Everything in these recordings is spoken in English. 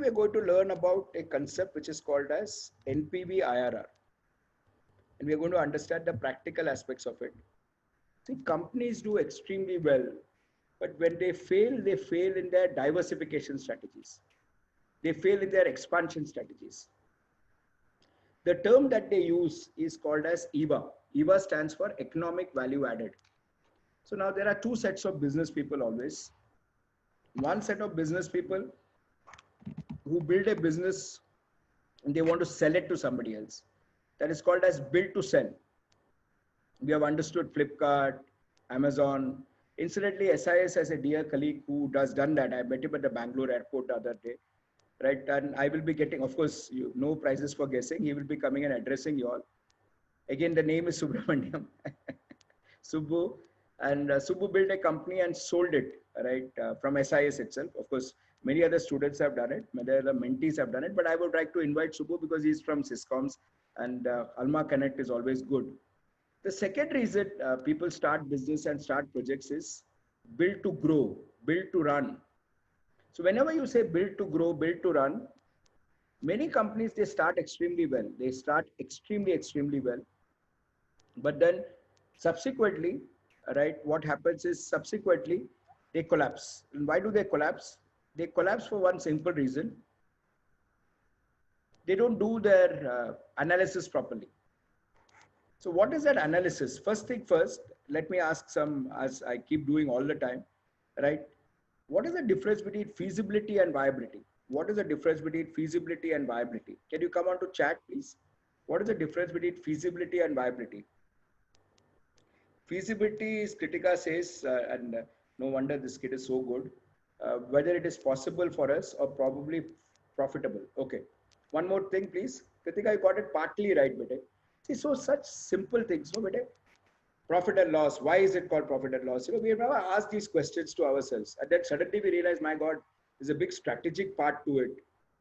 we are going to learn about a concept which is called as NPV IRR. And we are going to understand the practical aspects of it. See, companies do extremely well, but when they fail in their diversification strategies. They fail in their expansion strategies. The term that they use is called as EVA. EVA stands for economic value added. So now there are two sets of business people always. One set of business people who build a business and they want to sell it to somebody else. That is called as build to sell. We have understood Flipkart, Amazon. Incidentally, SIS has a dear colleague who does done that. I met him at the Bangalore airport the other day, right? And I will be getting, of course, no prizes for guessing. He will be coming and addressing you all. Again, the name is Subramaniam. Subbu. And Subbu built a company and sold it, right, from SIS itself. Of course, many other students have done it. Many other mentees have done it. But I would like to invite Subbu because he's from Syscoms and Alma Connect is always good. The second reason people start business and start projects is build to grow, build to run. So whenever you say build to grow, build to run, many companies, they start extremely well. They start extremely well. But then subsequently, right, what happens is subsequently they collapse. And why do they collapse? They collapse for one simple reason. They don't do their analysis properly. So what is that analysis? First thing first, let me ask some, as I keep doing all the time, right? What is the difference between feasibility and viability? What is the difference between feasibility and viability? Can you come on to chat, please? What is the difference between feasibility and viability? Feasibility is, Kritika says, and no wonder this kid is so good, whether it is possible for us or probably profitable. Okay. One more thing, please. Kritika, you got it partly right, bete. See, so such simple things, no, bete. Profit and loss. Why is it called profit and loss? You know, we have never asked these questions to ourselves. And then suddenly we realize, my God, there's a big strategic part to it.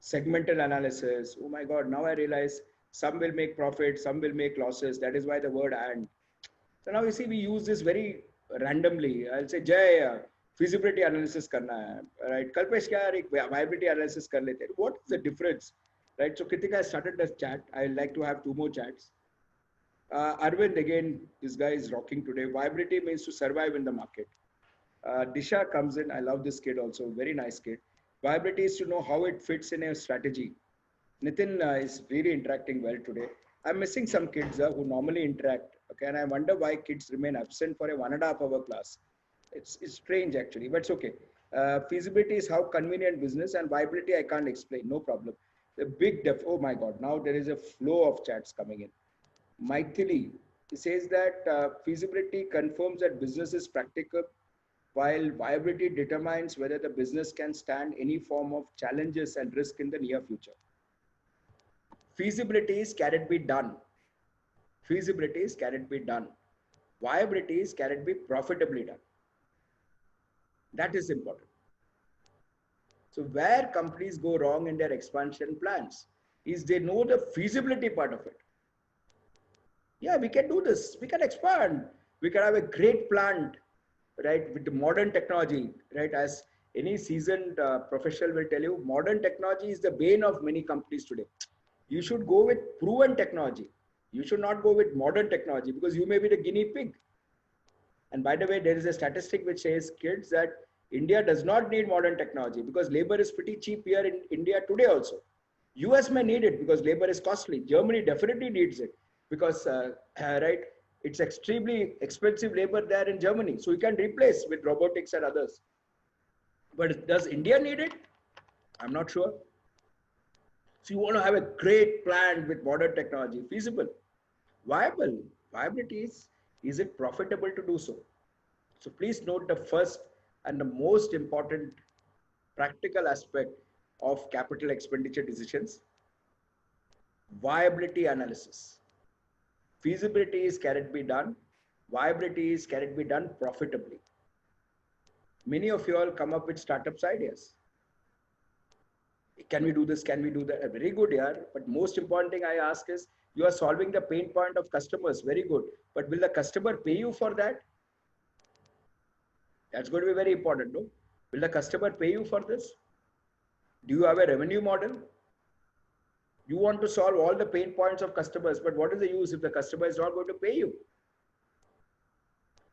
Segmental analysis. Oh my God, now I realize some will make profit, some will make losses. That is why the word and. So now you see, we use this very randomly. I'll say, Jay, feasibility analysis karna hai, right? Kalpesh, kya viability analysis kar lete. What is the difference, right? So Kritika has started the chat. I'd like to have two more chats. Arvind, again, this guy is rocking today. Viability means to survive in the market. Disha comes in. I love this kid also. Very nice kid. Viability is to know how it fits in a strategy. Nitin is really interacting well today. I'm missing some kids who normally interact. Okay, and I wonder why kids remain absent for a 1.5 hour class. It's strange actually, but it's okay. Feasibility is how convenient business, and viability I can't explain. No problem. The big oh my God, now there is a flow of chats coming in. Maithili says that feasibility confirms that business is practical, while viability determines whether the business can stand any form of challenges and risk in the near future. Feasibility is can it be done? Feasibility is can it be done? Viability is can it be profitably done? That is important. So where companies go wrong in their expansion plans is they know the feasibility part of it. Yeah, we can do this. We can expand. We can have a great plant, right, with the modern technology, right? As any seasoned professional will tell you, modern technology is the bane of many companies today. You should go with proven technology. You should not go with modern technology because you may be the guinea pig. And by the way, there is a statistic which says, kids, that India does not need modern technology because labor is pretty cheap here in India today also. US may need it because labor is costly. Germany definitely needs it because, right, it's extremely expensive labor there in Germany. So you can replace with robotics and others. But does India need it? I'm not sure. So you want to have a great plan with modern technology, feasible, viable. Viability is it profitable to do so? So please note the first and the most important practical aspect of capital expenditure decisions: viability analysis. Feasibility is can it be done? Viability is can it be done profitably? Many of you all come up with startups ideas. Can we do this? Can we do that? Very good, yeah. But most important thing I ask is, you are solving the pain point of customers. Very good. But will the customer pay you for that? That's going to be very important, no? Will the customer pay you for this? Do you have a revenue model? You want to solve all the pain points of customers, but what is the use if the customer is not going to pay you?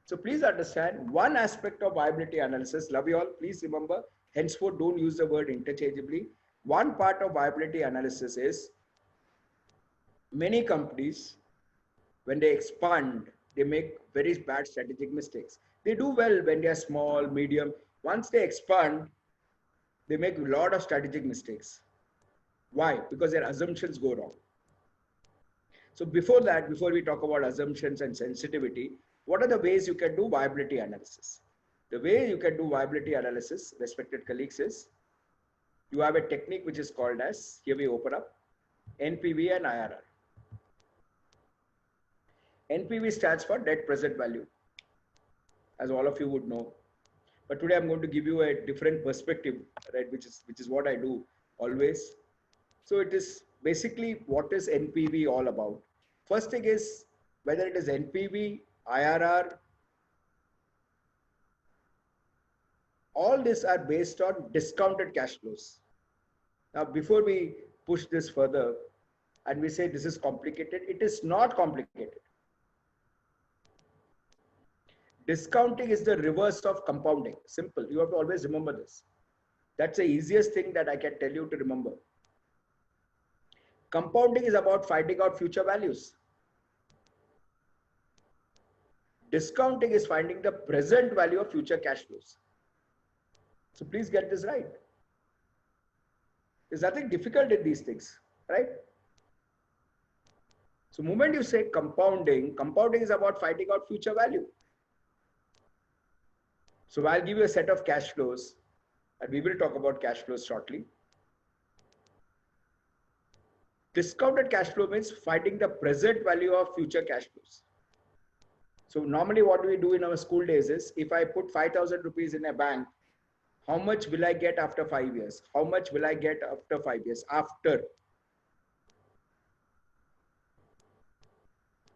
So please understand one aspect of viability analysis. Love you all. Please remember, henceforth, don't use the word interchangeably. One part of viability analysis is many companies, when they expand, they make very bad strategic mistakes. They do well when they are small, medium. Once they expand, they make a lot of strategic mistakes. Why? Because their assumptions go wrong. So before that, before we talk about assumptions and sensitivity, what are the ways you can do viability analysis? The way you can do viability analysis, respected colleagues, is you have a technique which is called as, here we open up, NPV and IRR. NPV stands for net present value, as all of you would know. But today I'm going to give you a different perspective, right? Which is what I do always. So it is basically what is NPV all about. First thing is whether it is NPV, IRR, all these are based on discounted cash flows. Now, before we push this further and we say this is complicated, it is not complicated. Discounting is the reverse of compounding. Simple. You have to always remember this. That's the easiest thing that I can tell you to remember. Compounding is about finding out future values. Discounting is finding the present value of future cash flows. So please get this right. There's nothing difficult in these things, right? So the moment you say compounding, compounding is about finding out future value. So I'll give you a set of cash flows, and we will talk about cash flows shortly. Discounted cash flow means finding the present value of future cash flows. So normally what we do in our school days is, if I put 5,000 rupees in a bank, how much will I get after 5 years? How much will I get after 5 years? After.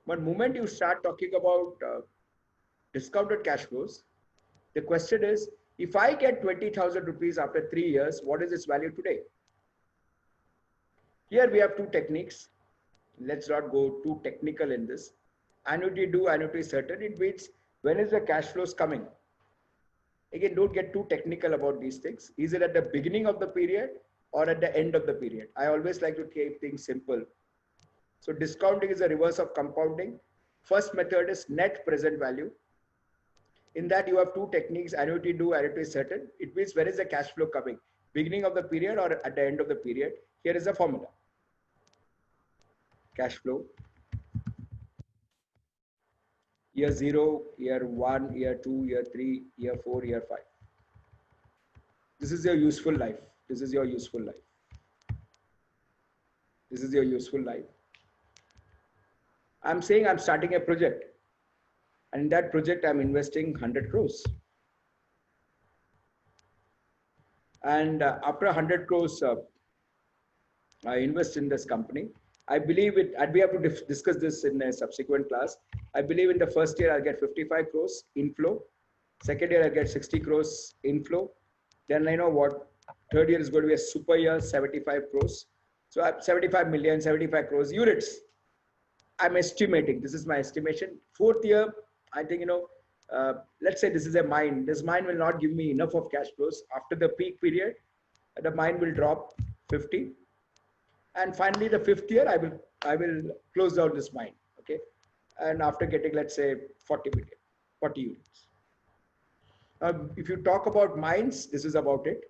But moment you start talking about discounted cash flows, the question is, if I get 20,000 rupees after 3 years, what is its value today? Here we have two techniques. Let's not go too technical in this. Annuity due, annuity certain. It means when is the cash flows coming? Again, don't get too technical about these things. Is it at the beginning of the period or at the end of the period? I always like to keep things simple. So discounting is a reverse of compounding. First method is net present value. In that you have two techniques, annuity due, annuity certain. It means when is the cash flow coming? Beginning of the period or at the end of the period? Here is the formula. Cash flow. Year 0, year 1, year 2, year 3, year 4, year 5. This is your useful life. This is your useful life. This is your useful life. I'm saying I'm starting a project. And in that project, I'm investing 100 crores. And after 100 crores, I invest in this company. I believe it, and we have to discuss this in a subsequent class. I believe in the first year, I'll get 55 crores inflow. Second year, I'll get 60 crores inflow. Then I know what, third year is going to be a super year, 75 crores. So I have 75 million, 75 crores units. I'm estimating, this is my estimation. Fourth year, I think, let's say this is a mine. This mine will not give me enough of cash flows. After the peak period, the mine will drop 50. And finally, the fifth year, I will close down this mine, okay? And after getting, let's say, 40 million, 40 units. If you talk about mines, this is about it.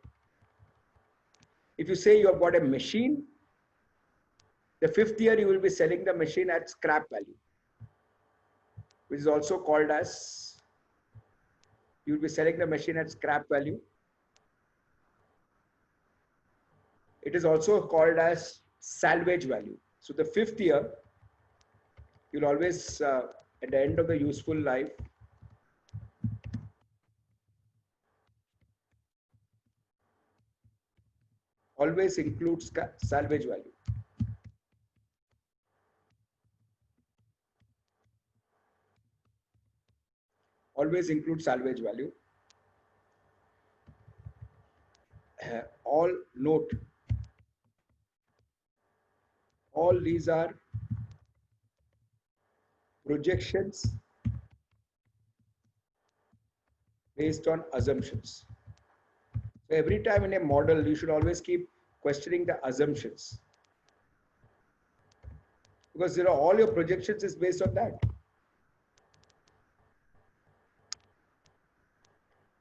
If you say you have got a machine, the fifth year, you will be selling the machine at scrap value, which is also called as, you will be selling the machine at scrap value. It is also called as salvage value. So the fifth year, you'll always, at the end of the useful life, always includes salvage value. Always include salvage value. all note, all these are projections based on assumptions. So every time in a model, you should always keep questioning the assumptions, because all your projections is based on that.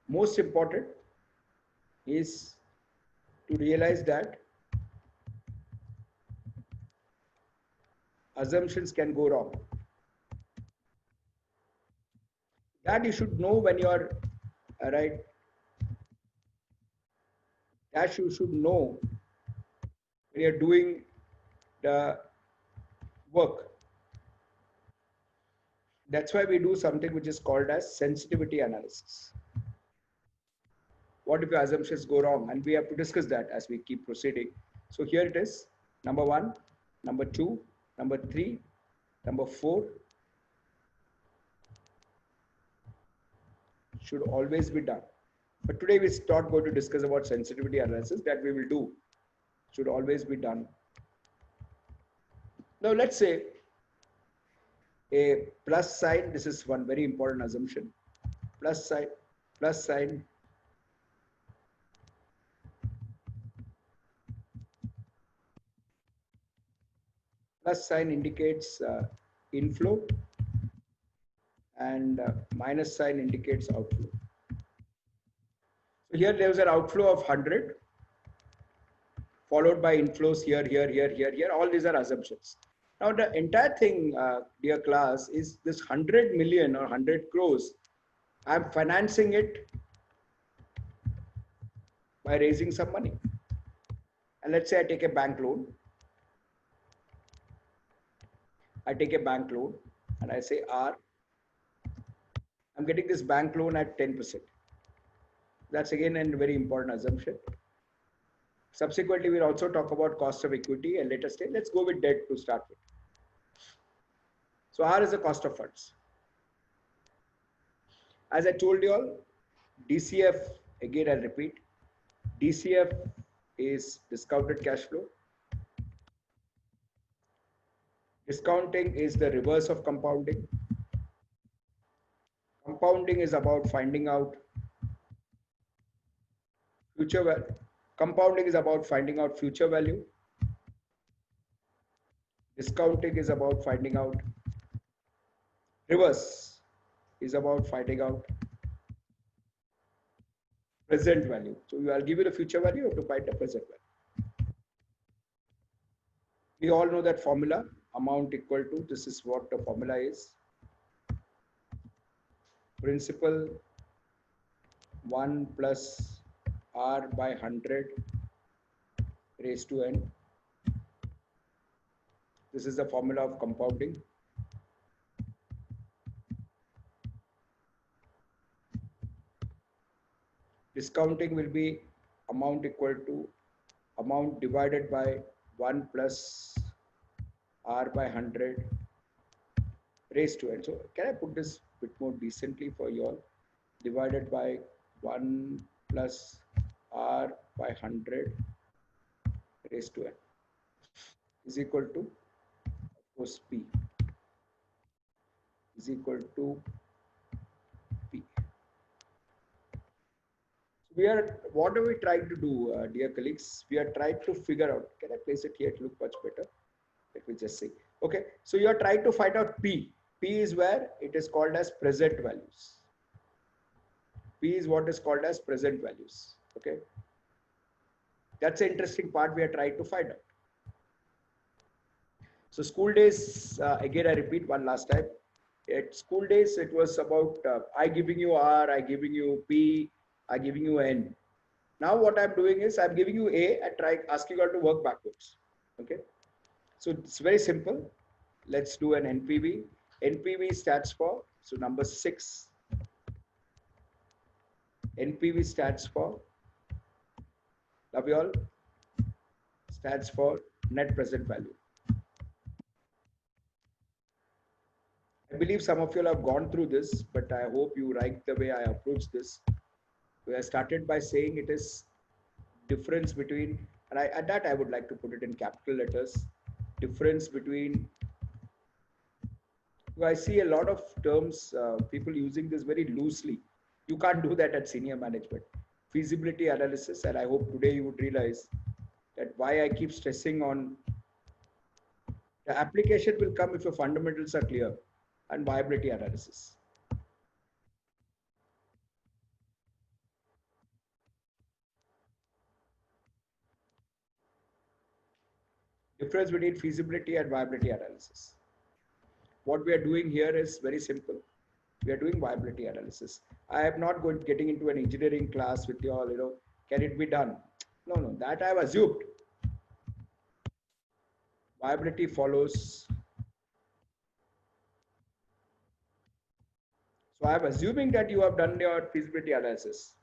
Most important is to realize that assumptions can go wrong. That you should know when you are right. That you should know when you're doing the work. That's why we do something which is called as sensitivity analysis. What if your assumptions go wrong? And we have to discuss that as we keep proceeding. So here it is, number 1, number 2, number 3, number 4 should always be done. But today we start going to discuss about sensitivity analysis that we will do. Should always be done. Now let's say a plus sign, this is one very important assumption. Plus sign indicates inflow, and minus sign indicates outflow. So here there is an outflow of 100 followed by inflows here. All these are assumptions. Now the entire thing, dear class, is this 100 million or 100 crores. I'm financing it by raising some money. And let's say I take a bank loan. I take a bank loan and I say R. I'm getting this bank loan at 10%. That's again a very important assumption. Subsequently, we'll also talk about cost of equity and later stage. Let's go with debt to start with. So R is the cost of funds. As I told you all, DCF, again I'll repeat, DCF is discounted cash flow. Discounting is the reverse of compounding. Compounding is about finding out future value. Compounding is about finding out future value. Discounting is about finding out. Reverse is about finding out present value. So I'll give you the future value, you have to find the present value. We all know that formula, amount equal to, this is what the formula is. Principal 1 plus R by 100 raised to n. This is the formula of compounding. Discounting will be amount equal to amount divided by 1 plus R by 100 raised to n. So can I put this a bit more decently for you all? Divided by 1 plus R by 100 raised to n is equal to, of course, P is equal to P. What are we trying to do, dear colleagues? We are trying to figure out, can I place it here to look much better? Let me just see. Okay, so you are trying to find out P. P is where it is called as present values. P is what is called as present values. Okay, that's the interesting part we are trying to find out. So school days, again, I repeat one last time. At school days, it was about I giving you R, I giving you P, I giving you N. Now what I'm doing is I'm giving you A and asking you all to work backwards. Okay. So it's very simple. Let's do an NPV. NPV stands for, so number 6. NPV stands for, love you all, stands for net present value. I believe some of you have gone through this, but I hope you like the way I approach this. We have started by saying it is difference between, and at that I would like to put it in capital letters, difference between, I see a lot of terms, people using this very loosely. You can't do that at senior management. Feasibility analysis, and I hope today you would realize that why I keep stressing on the application will come if your fundamentals are clear, and viability analysis. Difference between feasibility and viability analysis. What we are doing here is very simple. We are doing viability analysis. I am not going getting into an engineering class with you all, can it be done? No, that I have assumed. Viability follows. So I am assuming that you have done your feasibility analysis.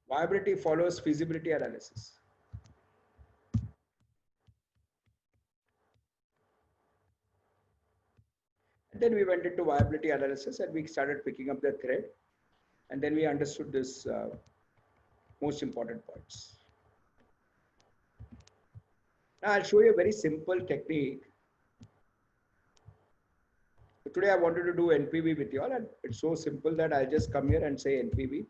Viability follows feasibility analysis. And then we went into viability analysis and we started picking up the thread. And then we understood this most important points. Now I'll show you a very simple technique. Today I wanted to do NPV with you all, and it's so simple that I'll just come here and say NPV.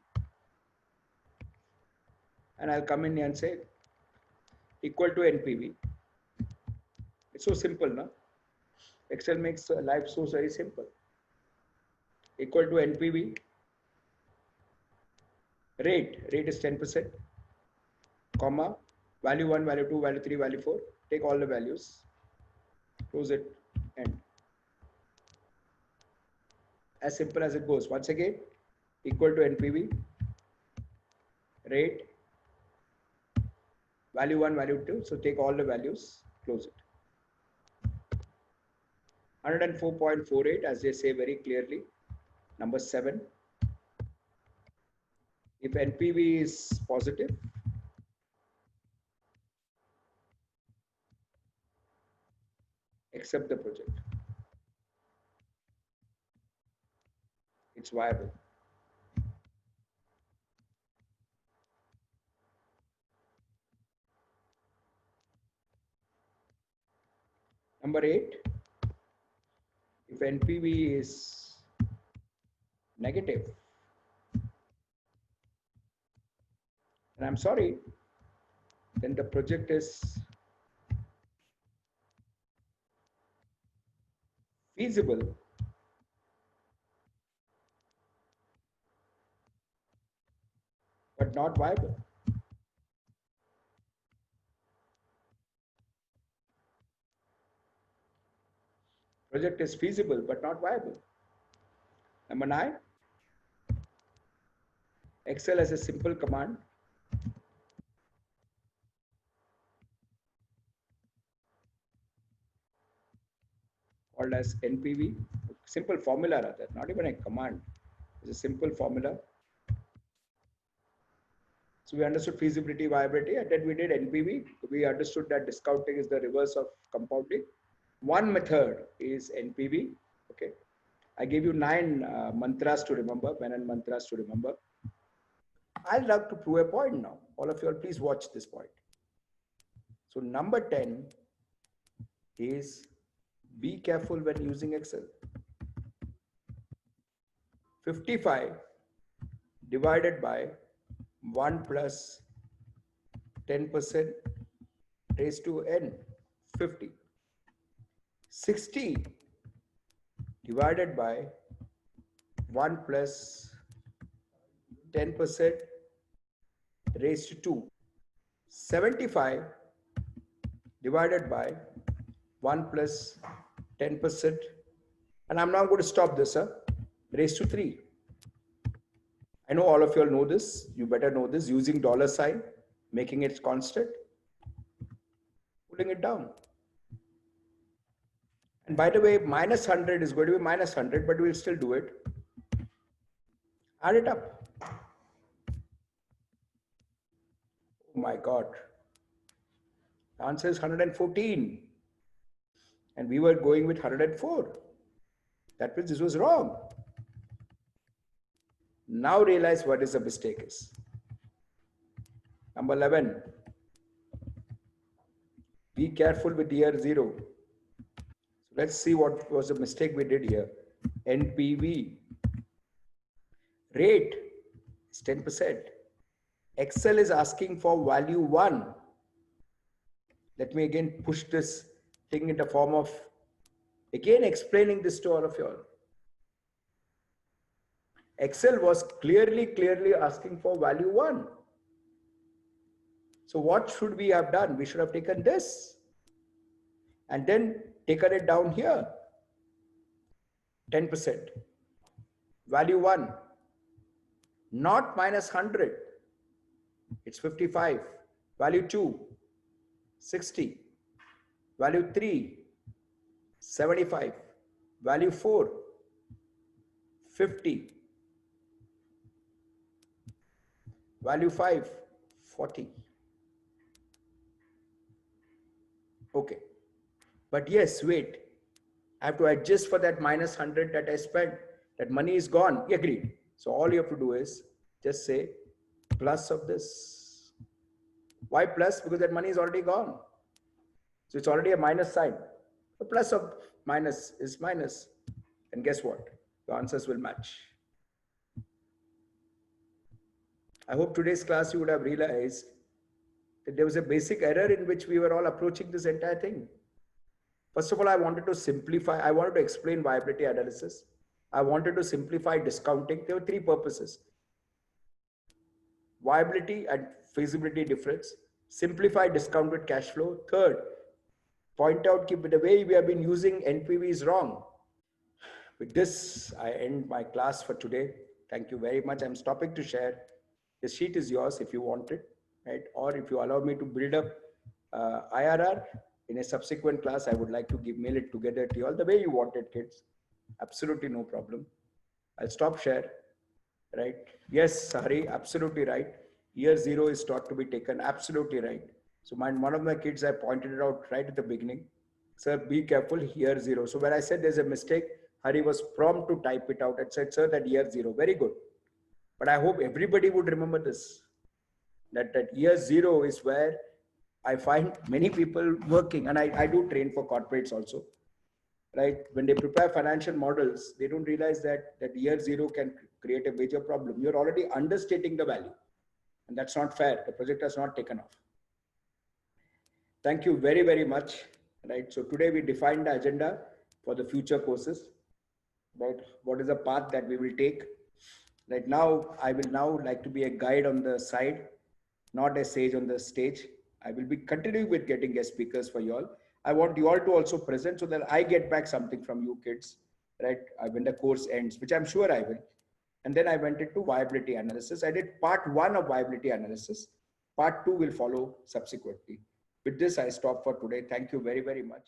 And I'll come in here and say equal to NPV. It's so simple, no? Excel makes life so very simple. Equal to NPV. Rate is 10%, comma, value 1, value 2, value 3, value 4. Take all the values, close it, end. As simple as it goes. Once again, equal to NPV, rate, value 1, value 2. So take all the values, close it. 104.48, as they say very clearly. Number 7. If NPV is positive, accept the project. It's viable. Number 8, if NPV is negative, and I'm sorry, then the project is feasible, but not viable. Project is feasible, but not viable. Number 9, Excel has a simple command. Called as NPV, simple formula rather, not even a command. It's a simple formula. So we understood feasibility, viability, and then we did NPV. We understood that discounting is the reverse of compounding. One method is NPV. Okay, I gave you 9 mantras to remember, Menon mantras to remember. I'd love to prove a point now. All of you all, please watch this point. So number 10 is be careful when using Excel. 55 divided by 1 plus 10% raised to n, 50. 60 divided by 1 plus 10% raised to 2. 75 divided by 1 plus 10%, and I'm now going to stop this, raised to 3. I know all of you all know this. You better know this. Using dollar sign, making it constant, pulling it down. And by the way, minus 100 is going to be minus 100, but we'll still do it. Add it up. Oh my God. The answer is 114. And we were going with 104. That means this was wrong. Now realize what is the mistake is. Number 11. Be careful with year 0. So let's see what was the mistake we did here. NPV. Rate is 10%. Excel is asking for value 1. Let me again push this thing in the form of again explaining this to all of you all. Excel was clearly asking for value 1. So what should we have done? We should have taken this and then taken it down here. 10%. Value 1. Not minus 100. It's 55. Value 2. 60. Value 3. 75. Value 4. 50. Value 5. 40. Okay. But yes, wait. I have to adjust for that minus 100 that I spent. That money is gone. Agreed. So all you have to do is just say plus of this. Why plus? Because that money is already gone. So it's already a minus sign. The plus of minus is minus. And guess what? The answers will match. I hope today's class you would have realized that there was a basic error in which we were all approaching this entire thing. First of all, I wanted to simplify. I wanted to explain viability analysis. I wanted to simplify discounting. There were 3 purposes. Viability and feasibility difference. Simplify discounted cash flow. Third, point out that the way we have been using NPV is wrong. With this, I end my class for today. Thank you very much. I'm stopping to share. The sheet is yours if you want it, right? Or if you allow me to build up IRR in a subsequent class, I would like to mail it together to you all the way you want it, kids. Absolutely no problem. I'll stop share, right? Yes, Hari, absolutely right. Year 0 is taught to be taken. Absolutely right. So one of my kids, I pointed it out right at the beginning. Sir, be careful, year 0. So when I said there's a mistake, Hari was prompt to type it out and said, sir, that year 0. Very good. But I hope everybody would remember this, that year 0 is where I find many people working, and I do train for corporates also, right? When they prepare financial models, they don't realize that year 0 can create a major problem. You're already understating the value, and that's not fair. The project has not taken off. Thank you very, very much, right? So today we defined the agenda for the future courses, right? What is the path that we will take? Right now, I will now like to be a guide on the side, not a sage on the stage. I will be continuing with getting guest speakers for you all. I want you all to also present so that I get back something from you kids, right? When the course ends, which I'm sure I will. And then I went into viability analysis. I did part 1 of viability analysis. Part 2 will follow subsequently. With this, I stop for today. Thank you very, very much.